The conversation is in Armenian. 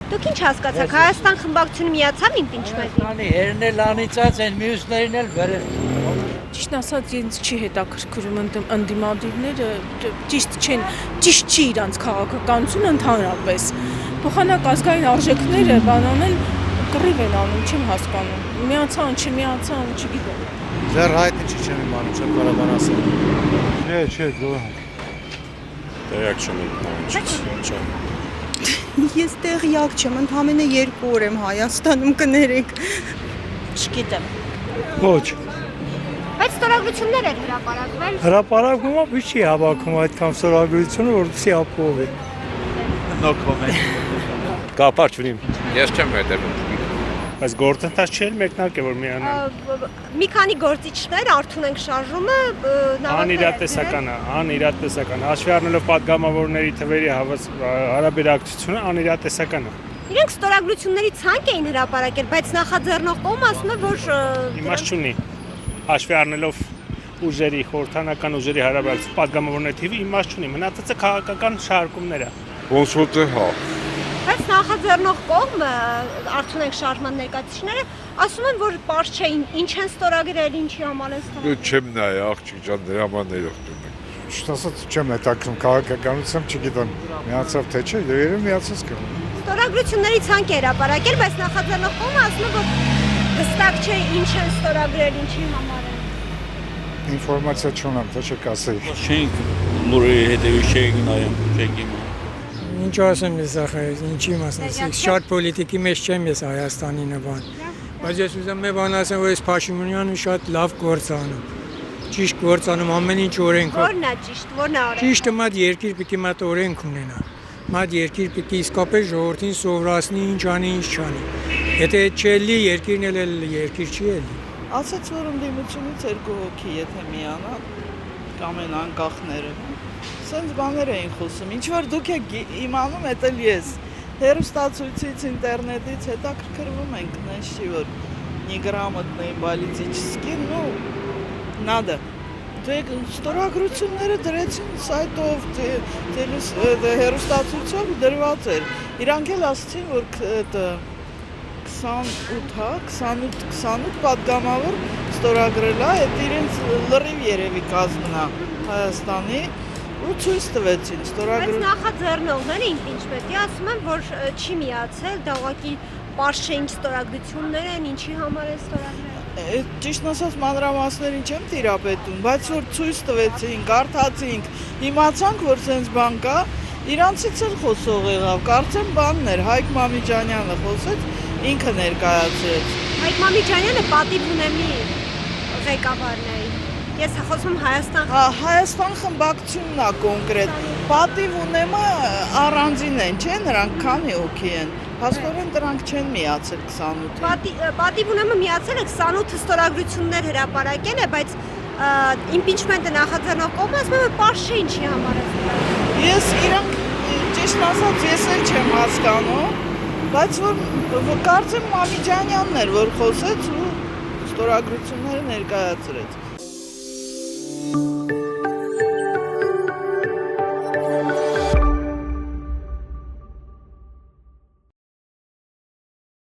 Դուք ինչ հասկացաք, Հայաստան խմբակցությունը միացավ իմպիչմենտին։ Անի հերն էլ անիծած են, մյուսներին էլ վերել։ Ճիշտ ասած, ինձ չի հետաքրքրում ընդդիմադիրները, ճիշտ չեն, ճիշտ չի իրանց քաղաքականությունը ընդհանրապես։ Փոխանակ ազգային արժեքները բանան են կռիվ են անում, չեմ հասկանում։ Միացան, չմիացան, չգիտեմ։ Ձեր հայտնի չի չեմ իմանում, չեմ կարող բան ասել։ Չէ, գոհ։ Տեղյակ չեմ ինչ։ Ես տեղյակ չեմ, ընդամենը 2 օր եմ Հայաստանում կներեք։ Չգիտեմ։ Ոչ։ Բայց ստորագրություններ են հրապարակվել։ Հրապարակումը биш չի հավաքում այդքան ստորագրությունը, որպեսզի ապահովի։ No comment։ Կապար չունիմ։ Ես չեմ հետևում։ Բայց գործընթաց չէ, մեկնակ է որ միանան։ Մի քանի գործիչներ Արթուն ենք շարժումը անիրատեսական, հաշվի առնելով падգամավորների թվերի հարաբերակցությունը անիրատեսական է։ Իրենք ստորագրությունների ցանկ էին հրապարակել, բայց նախաձեռնող կողմը ասում է, որ Իմաստ չունի։ Հաշվի առնելով ուժերի, խորհրդանական ուժերի հարաբերակցություն падգամավորների թիվը իմաստ չունի, մնացածը քաղաքական շահարկումներ է։ Ոնց որ հա։ բայց նախաձեռնող կողմը Արթուն ենք շարժման ներկայացուցիչները ասում են, որ պարզ չէ ինչ են ստորագրել, ինչի համար են ստորագրել։ Չեմ նայ, աղջիկ ջան, դրա համար ներողություն եք։ Ճիշտ ասած չեմ հետաքրքրում քաղաքականությամբ, չգիտեմ, միացավ թե չէ, երևի միացած կա։ Ստորագրությունների ցանկ է հրապարակել, բայց նախաձեռնող կողմը ասում է, որ հստակ չէ ինչ են ստորագրել, ինչի համար են։ Ինֆորմացիա չունեմ, թե չեք ասեի։ Չենք լուրի հետևի չենք նայում, չենք իմանում։ Ինչ ասեմ ես ախր, ինչի մասնացի, շատ պոլիտիկի մեջ չեմ ես Հայաստանի նման։ Բայց ես ուզում եմ բան ասեմ, որ ես Փաշինյանը շատ լավ գործ անում։ Ճիշտ գործ անում, ամեն ինչ օրենքով։ Որն է ճիշտ, որն է օրենքը։ Ճիշտը մատ երկիր պիտի մատ օրենք ունենա։ Մատ երկիր պիտի իսկապես ժողովրդին սովորացնի ինչ անի, ինչ չանի։ Եթե չելի երկիրն էլ երկիր չի էլի։ Ասաց, որ ընդդիմությունից 2 հոգի եթե միանան, կամ են անկախները։ Սենց բաներ էին խոսում, ինչ որ դուք եք իմանում, էդ էլ ես։ Հեռուստացույցից, ինտերնետից հետաքրքրվում ենք, նես չի որ неграмотные политически, ну, надо։ Դեք ստորագրությունները դրեցին սայտով, հեռուստացույցով դրված էր։ Իրանք էլ ասացին, որ 28 падգամավոր ստորագրել է, այդ իրենց լրիվ երևի կազմնա Հայաստանի ու ցույց տվեցին ստորագրել։ Բայց նախաձեռնողները իմպիչմենտի ասում են, որ չի միացել, դա ուղղակի պարզ չէ ինչ ստորագրություններ են, ինչի համար են ստորագրել։ Ճիշտ ասած մանրամասներին չեմ տիրապետում, բայց որ ցույց տվեցին, կարդացինք, իմացանք, որ սենց բան կա, իրանցից էլ խոսող եղավ, կարծեմ բանն էր, Հայկ Մամիջանյանը խոսեց, ինքը ներկայացրեց։ Հայկ Մամիջանյանը պատիվ ունեմի ղեկավարն է։ Ես խոսում Հայաստան։ Հայաստան խմբակցությունն է կոնկրետ։ Պատիվ ունեմը առանձին են, չէ՞, նրանք քանի հոգի են։ Փաստորեն դրանք չեն միացել 28-ին։ Պատիվ ունեմը միացել է 28 ստորագրություններ հրապարակել է, բայց իմպիչմենտը նախաձեռնող կողմը ասում է, որ պարզ չէ ինչի համար է։ Ես իրանք ճիշտ ասած ես էլ չեմ հասկանում, բայց որ կարծեմ Մամիջանյանն էր, որ խոսեց ու ստորագրությունները ներկայացրեց։